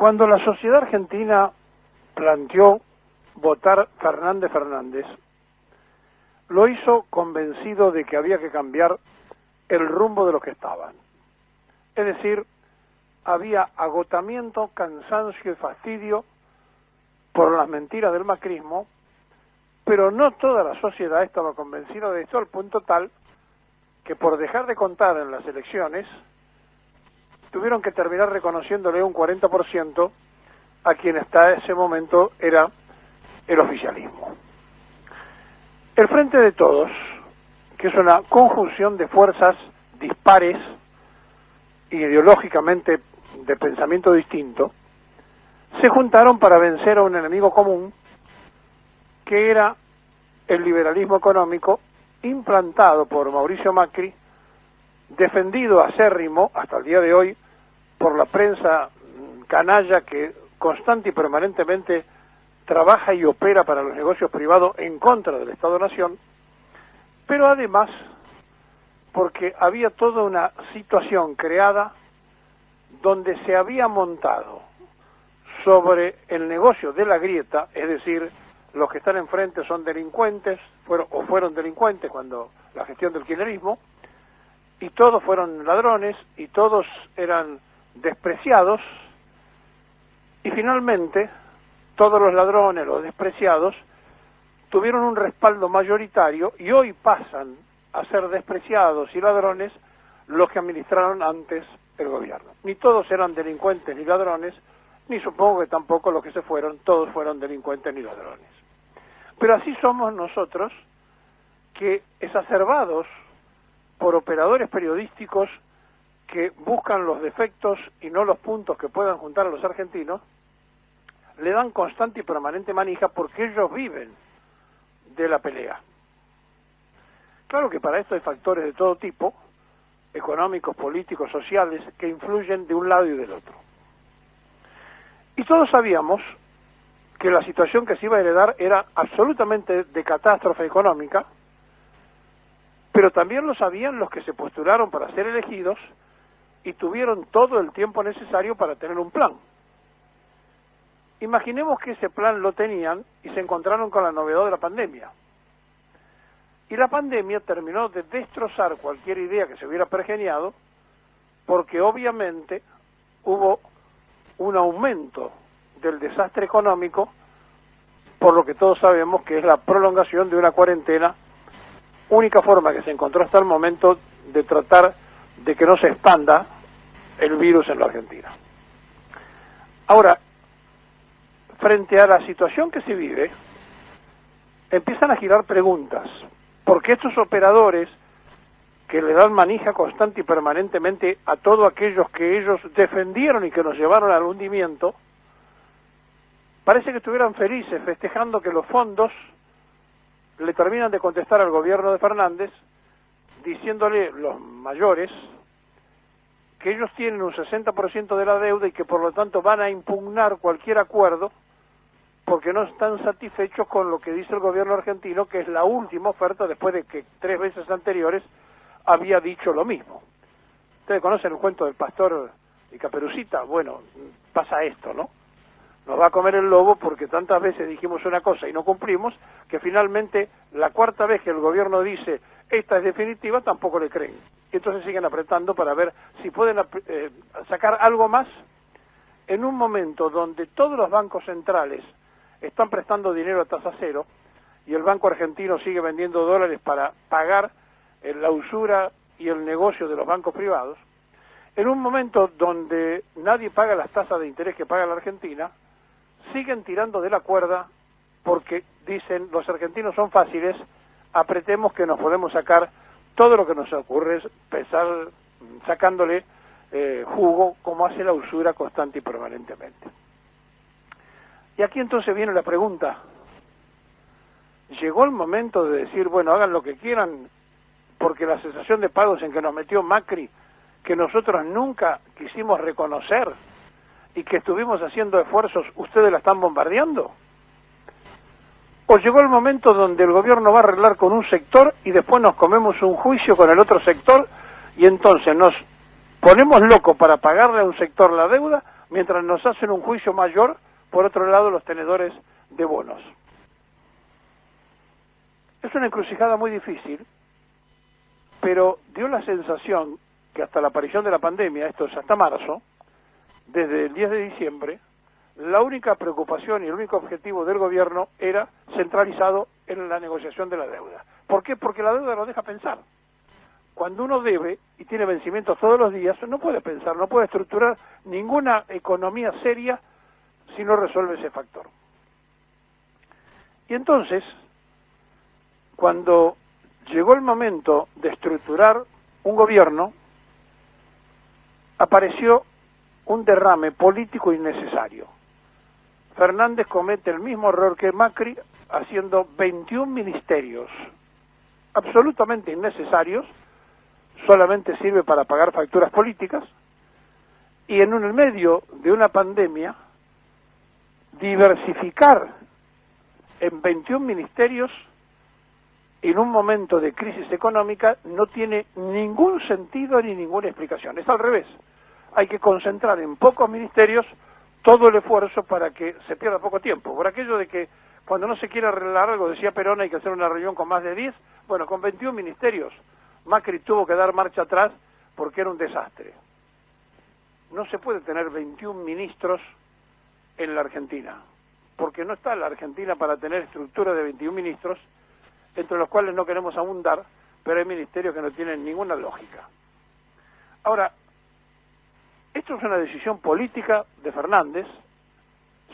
Cuando la sociedad argentina planteó votar Fernández, lo hizo convencido de que había que cambiar el rumbo de los que estaban. Es decir, había agotamiento, cansancio y fastidio por las mentiras del macrismo, pero no toda la sociedad estaba convencida de esto, al punto tal que por dejar de contar en las elecciones tuvieron que terminar reconociéndole un 40% a quien hasta ese momento era el oficialismo. El Frente de Todos, que es una conjunción de fuerzas dispares, ideológicamente de pensamiento distinto, se juntaron para vencer a un enemigo común que era el liberalismo económico implantado por Mauricio Macri, defendido acérrimo hasta el día de hoy por la prensa canalla que constante y permanentemente trabaja y opera para los negocios privados en contra del Estado-Nación, pero además porque había toda una situación creada donde se había montado sobre el negocio de la grieta, es decir, los que están enfrente son delincuentes, fueron delincuentes cuando la gestión del kirchnerismo, y todos fueron ladrones, y todos eran despreciados, y finalmente todos los ladrones, los despreciados, tuvieron un respaldo mayoritario, y hoy pasan a ser despreciados y ladrones los que administraron antes el gobierno. Ni todos eran delincuentes ni ladrones, ni supongo que tampoco los que se fueron, todos fueron delincuentes ni ladrones. Pero así somos nosotros, que exacerbados por operadores periodísticos que buscan los defectos y no los puntos que puedan juntar a los argentinos, le dan constante y permanente manija porque ellos viven de la pelea. Claro que para esto hay factores de todo tipo, económicos, políticos, sociales, que influyen de un lado y del otro. Y todos sabíamos que la situación que se iba a heredar era absolutamente de catástrofe económica, pero también lo sabían los que se postularon para ser elegidos y tuvieron todo el tiempo necesario para tener un plan. Imaginemos que ese plan lo tenían y se encontraron con la novedad de la pandemia. Y la pandemia terminó de destrozar cualquier idea que se hubiera pergeniado, porque obviamente hubo un aumento del desastre económico, por lo que todos sabemos que es la prolongación de una cuarentena, única forma que se encontró hasta el momento de tratar de que no se expanda el virus en la Argentina. Ahora, frente a la situación que se vive, empiezan a girar preguntas, porque estos operadores que le dan manija constante y permanentemente a todos aquellos que ellos defendieron y que nos llevaron al hundimiento, parece que estuvieran felices festejando que los fondos le terminan de contestar al gobierno de Fernández, diciéndole los mayores que ellos tienen un 60% de la deuda y que por lo tanto van a impugnar cualquier acuerdo porque no están satisfechos con lo que dice el gobierno argentino, que es la última oferta después de que 3 veces anteriores había dicho lo mismo. Ustedes conocen el cuento del pastor y Caperucita. Bueno, pasa esto, ¿no? Nos va a comer el lobo porque tantas veces dijimos una cosa y no cumplimos, que finalmente la 4ª vez que el gobierno dice esta es definitiva, tampoco le creen. Y entonces siguen apretando para ver si pueden sacar algo más en un momento donde todos los bancos centrales están prestando dinero a tasa cero y el Banco Argentino sigue vendiendo dólares para pagar la usura y el negocio de los bancos privados, en un momento donde nadie paga las tasas de interés que paga la Argentina, siguen tirando de la cuerda porque dicen los argentinos son fáciles, apretemos que nos podemos sacar todo lo que nos ocurre, sacándole jugo como hace la usura constante y permanentemente. Y aquí entonces viene la pregunta, llegó el momento de decir, bueno, hagan lo que quieran, porque la cesación de pagos en que nos metió Macri, que nosotros nunca quisimos reconocer y que estuvimos haciendo esfuerzos, ¿ustedes la están bombardeando? ¿O llegó el momento donde el gobierno va a arreglar con un sector y después nos comemos un juicio con el otro sector y entonces nos ponemos locos para pagarle a un sector la deuda mientras nos hacen un juicio mayor, por otro lado, los tenedores de bonos. Es una encrucijada muy difícil, pero dio la sensación que hasta la aparición de la pandemia, esto es hasta marzo, desde el 10 de diciembre, la única preocupación y el único objetivo del gobierno era centralizado en la negociación de la deuda. ¿Por qué? Porque la deuda nos deja pensar. Cuando uno debe y tiene vencimientos todos los días, no puede pensar, no puede estructurar ninguna economía seria si no resuelve ese factor. Y entonces, cuando llegó el momento de estructurar un gobierno, apareció un derrame político innecesario. Fernández comete el mismo error que Macri, haciendo 21 ministerios absolutamente innecesarios, solamente sirve para pagar facturas políticas, y en el medio de una pandemia, diversificar en 21 ministerios en un momento de crisis económica no tiene ningún sentido ni ninguna explicación. Es al revés. Hay que concentrar en pocos ministerios todo el esfuerzo para que se pierda poco tiempo. Por aquello de que cuando no se quiere arreglar algo, decía Perón, hay que hacer una reunión con más de 10. Bueno, con 21 ministerios, Macri tuvo que dar marcha atrás porque era un desastre. No se puede tener 21 ministros en la Argentina, porque no está la Argentina para tener estructura de 21 ministros, entre los cuales no queremos abundar, pero hay ministerios que no tienen ninguna lógica. Ahora, esto es una decisión política de Fernández,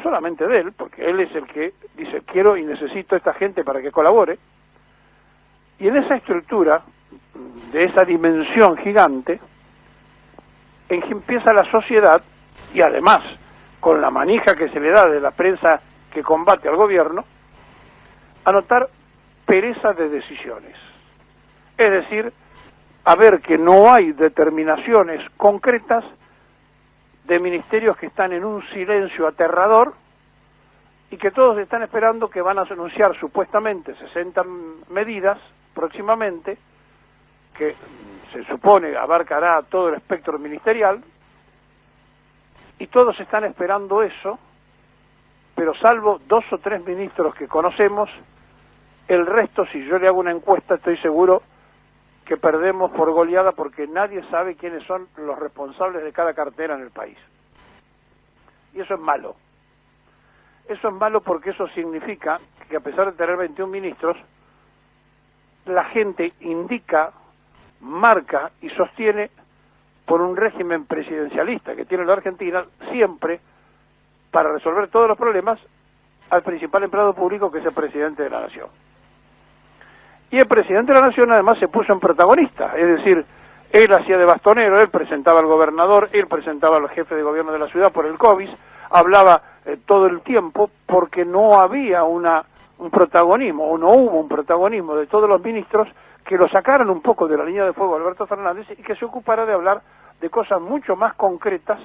solamente de él, porque él es el que dice, quiero y necesito a esta gente para que colabore, y en esa estructura, de esa dimensión gigante, en que empieza la sociedad, y además, con la manija que se le da de la prensa que combate al gobierno, a notar pereza de decisiones. Es decir, a ver que no hay determinaciones concretas de ministerios que están en un silencio aterrador y que todos están esperando que van a anunciar supuestamente 60 medidas próximamente, que se supone abarcará todo el espectro ministerial, y todos están esperando eso, pero salvo 2 o 3 ministros que conocemos, el resto, si yo le hago una encuesta, estoy seguro que perdemos por goleada porque nadie sabe quiénes son los responsables de cada cartera en el país. Y eso es malo. Eso es malo porque eso significa que a pesar de tener 21 ministros, la gente indica, marca y sostiene por un régimen presidencialista que tiene la Argentina siempre para resolver todos los problemas al principal empleado público, que es el presidente de la nación. Y el presidente de la nación además se puso en protagonista, es decir, él hacía de bastonero, él presentaba al gobernador, él presentaba al jefe de gobierno de la ciudad por el COVID, hablaba todo el tiempo porque no había un protagonismo, o no hubo un protagonismo de todos los ministros que lo sacaran un poco de la línea de fuego a Alberto Fernández y que se ocupara de hablar de cosas mucho más concretas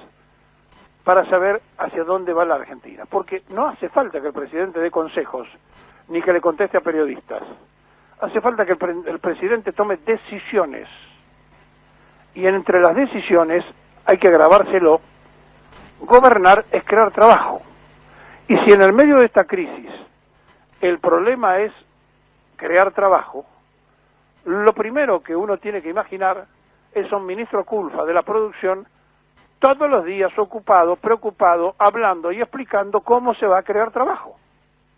para saber hacia dónde va la Argentina. Porque no hace falta que el presidente dé consejos, ni que le conteste a periodistas. Hace falta que el presidente tome decisiones. Y entre las decisiones hay que grabárselo. Gobernar es crear trabajo. Y si en el medio de esta crisis el problema es crear trabajo, lo primero que uno tiene que imaginar es un ministro Culfa de la producción todos los días ocupado, preocupado, hablando y explicando cómo se va a crear trabajo.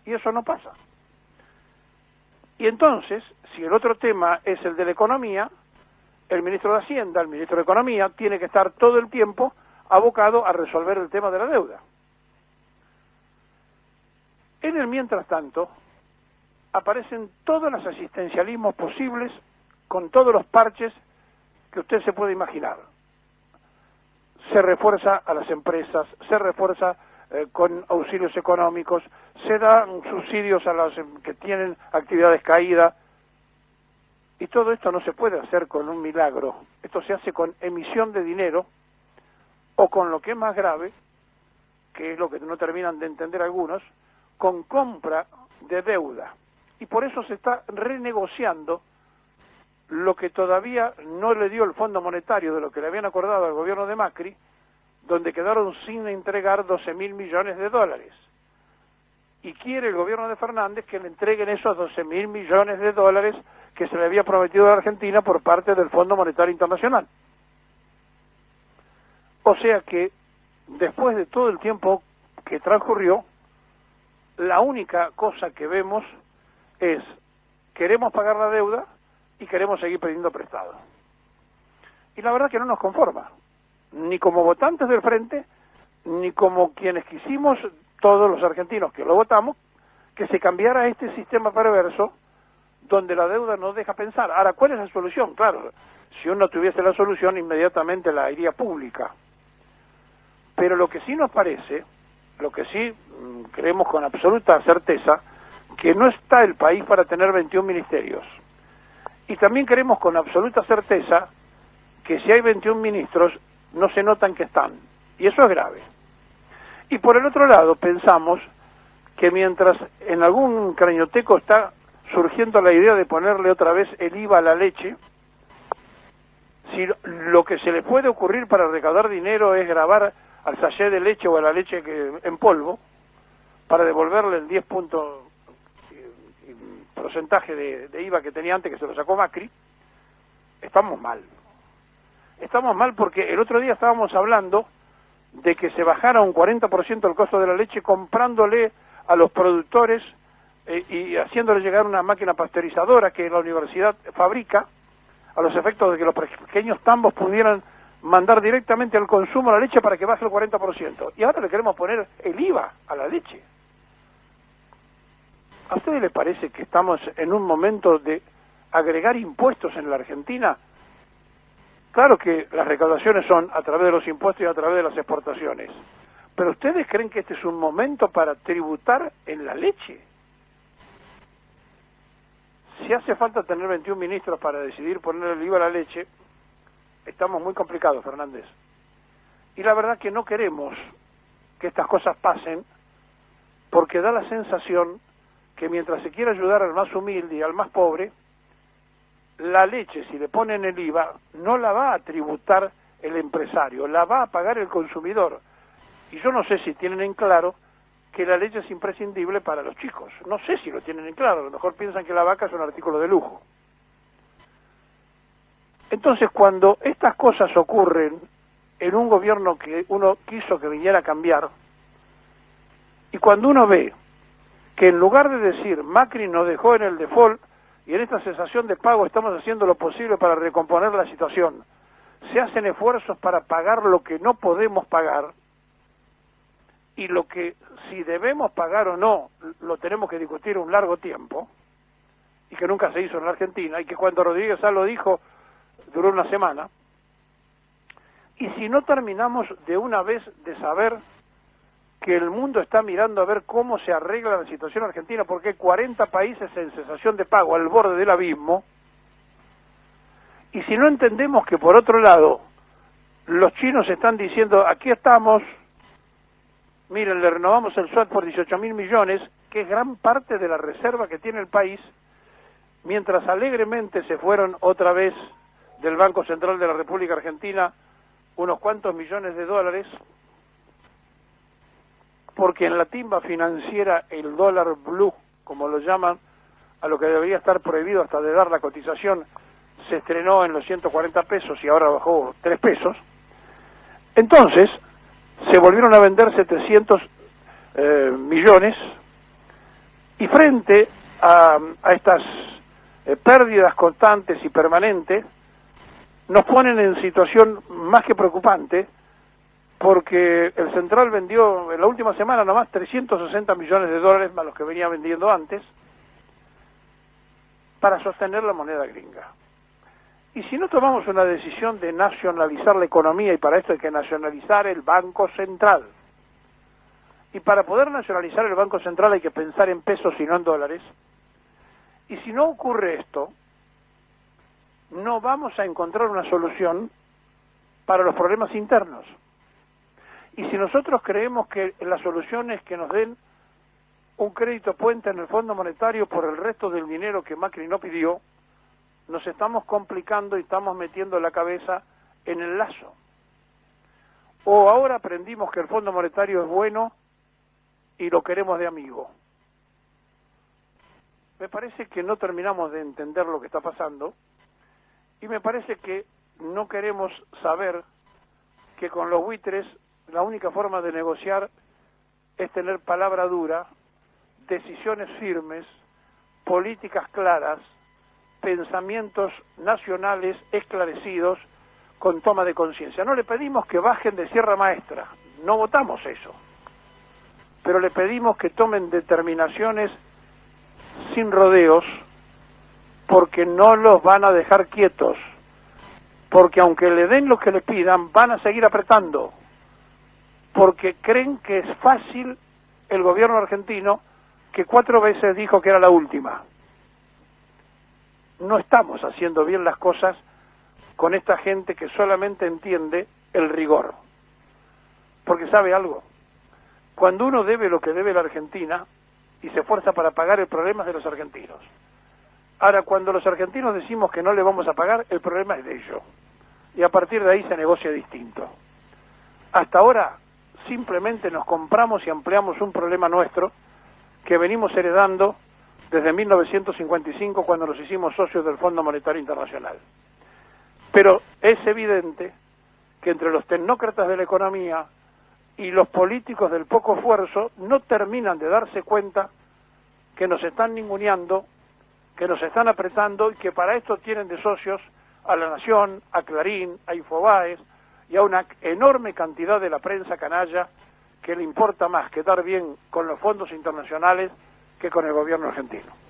Y eso no pasa. Y entonces, si el otro tema es el de la economía, el ministro de Hacienda, el ministro de Economía, tiene que estar todo el tiempo abocado a resolver el tema de la deuda. En el mientras tanto, aparecen todos los asistencialismos posibles con todos los parches que usted se puede imaginar. Se refuerza a las empresas, se refuerza con auxilios económicos, se dan subsidios a los que tienen actividades caídas, y todo esto no se puede hacer con un milagro. Esto se hace con emisión de dinero, o con lo que es más grave, que es lo que no terminan de entender algunos, con compra de deuda. Y por eso se está renegociando lo que todavía no le dio el Fondo Monetario de lo que le habían acordado al gobierno de Macri, donde quedaron sin entregar 12.000 millones de dólares. Y quiere el gobierno de Fernández que le entreguen esos 12.000 millones de dólares que se le había prometido a la Argentina por parte del Fondo Monetario Internacional. O sea que, después de todo el tiempo que transcurrió, la única cosa que vemos es, queremos pagar la deuda y queremos seguir pidiendo prestado. Y la verdad que no nos conforma, ni como votantes del Frente, ni como quienes quisimos, todos los argentinos que lo votamos, que se cambiara este sistema perverso donde la deuda no deja pensar. Ahora, ¿cuál es la solución? Claro, si uno tuviese la solución, inmediatamente la haría pública. Pero lo que sí nos parece, lo que sí creemos con absoluta certeza, que no está el país para tener 21 ministerios. Y también creemos con absoluta certeza que si hay 21 ministros, no se notan que están. Y eso es grave. Y por el otro lado, pensamos que mientras en algún crañoteco está surgiendo la idea de ponerle otra vez el IVA a la leche, si lo que se le puede ocurrir para recaudar dinero es grabar al sachet de leche o a la leche en polvo, para devolverle el 10 porcentaje de IVA que tenía antes, que se lo sacó Macri, estamos mal. Estamos mal porque el otro día estábamos hablando de que se bajara un 40% el costo de la leche comprándole a los productores y haciéndole llegar una máquina pasteurizadora que la universidad fabrica, a los efectos de que los pequeños tambos pudieran mandar directamente al consumo la leche para que baje el 40%. Y ahora le queremos poner el IVA a la leche. ¿A ustedes les parece que estamos en un momento de agregar impuestos en la Argentina? Claro que las recaudaciones son a través de los impuestos y a través de las exportaciones. ¿Pero ustedes creen que este es un momento para tributar en la leche? Si hace falta tener 21 ministros para decidir poner el IVA a la leche, estamos muy complicados, Fernández. Y la verdad que no queremos que estas cosas pasen, porque da la sensación que mientras se quiere ayudar al más humilde y al más pobre, la leche, si le ponen el IVA, no la va a tributar el empresario, la va a pagar el consumidor. Y yo no sé si tienen en claro que la leche es imprescindible para los chicos. No sé si lo tienen en claro, a lo mejor piensan que la vaca es un artículo de lujo. Entonces, cuando estas cosas ocurren en un gobierno que uno quiso que viniera a cambiar, y cuando uno ve que en lugar de decir Macri nos dejó en el default y en esta cesación de pago estamos haciendo lo posible para recomponer la situación, se hacen esfuerzos para pagar lo que no podemos pagar, y lo que si debemos pagar o no lo tenemos que discutir un largo tiempo, y que nunca se hizo en la Argentina, y que cuando Rodríguez Sá lo dijo duró una semana, y si no terminamos de una vez de saber que el mundo está mirando a ver cómo se arregla la situación argentina, porque hay 40 países en cesación de pago al borde del abismo, y si no entendemos que por otro lado los chinos están diciendo, aquí estamos, miren, le renovamos el SWAT por 18.000 millones, que es gran parte de la reserva que tiene el país, mientras alegremente se fueron otra vez del Banco Central de la República Argentina unos cuantos millones de dólares, porque en la timba financiera el dólar blue, como lo llaman, a lo que debería estar prohibido hasta de dar la cotización, se estrenó en los 140 pesos y ahora bajó 3 pesos. Entonces, se volvieron a vender 700 millones, y frente a estas pérdidas constantes y permanentes, nos ponen en situación más que preocupante, porque el Central vendió en la última semana nomás 360 millones de dólares más los que venía vendiendo antes, para sostener la moneda gringa. Y si no tomamos una decisión de nacionalizar la economía, y para esto hay que nacionalizar el Banco Central, y para poder nacionalizar el Banco Central hay que pensar en pesos y no en dólares, y si no ocurre esto, no vamos a encontrar una solución para los problemas internos. Y si nosotros creemos que la solución es que nos den un crédito puente en el Fondo Monetario por el resto del dinero que Macri no pidió, nos estamos complicando y estamos metiendo la cabeza en el lazo. o ahora aprendimos que el Fondo Monetario es bueno y lo queremos de amigo. Me parece que no terminamos de entender lo que está pasando y me parece que no queremos saber que con los buitres la única forma de negociar es tener palabra dura, decisiones firmes, políticas claras, pensamientos nacionales esclarecidos con toma de conciencia. No le pedimos que bajen de Sierra Maestra, no votamos eso, pero le pedimos que tomen determinaciones sin rodeos, porque no los van a dejar quietos, porque aunque le den lo que le pidan, van a seguir apretando, porque creen que es fácil el gobierno argentino, que 4 veces dijo que era la última. No estamos haciendo bien las cosas con esta gente que solamente entiende el rigor. Porque sabe algo, cuando uno debe lo que debe la Argentina y se esfuerza para pagar, el problema es de los argentinos. Ahora, cuando los argentinos decimos que no le vamos a pagar, el problema es de ellos. Y a partir de ahí se negocia distinto. Hasta ahora simplemente nos compramos y ampliamos un problema nuestro que venimos heredando desde 1955, cuando nos hicimos socios del Fondo Monetario Internacional. Pero es evidente que entre los tecnócratas de la economía y los políticos del poco esfuerzo no terminan de darse cuenta que nos están ninguneando, que nos están apretando y que para esto tienen de socios a La Nación, a Clarín, a Infobaes y a una enorme cantidad de la prensa canalla que le importa más quedar bien con los fondos internacionales que con el gobierno argentino.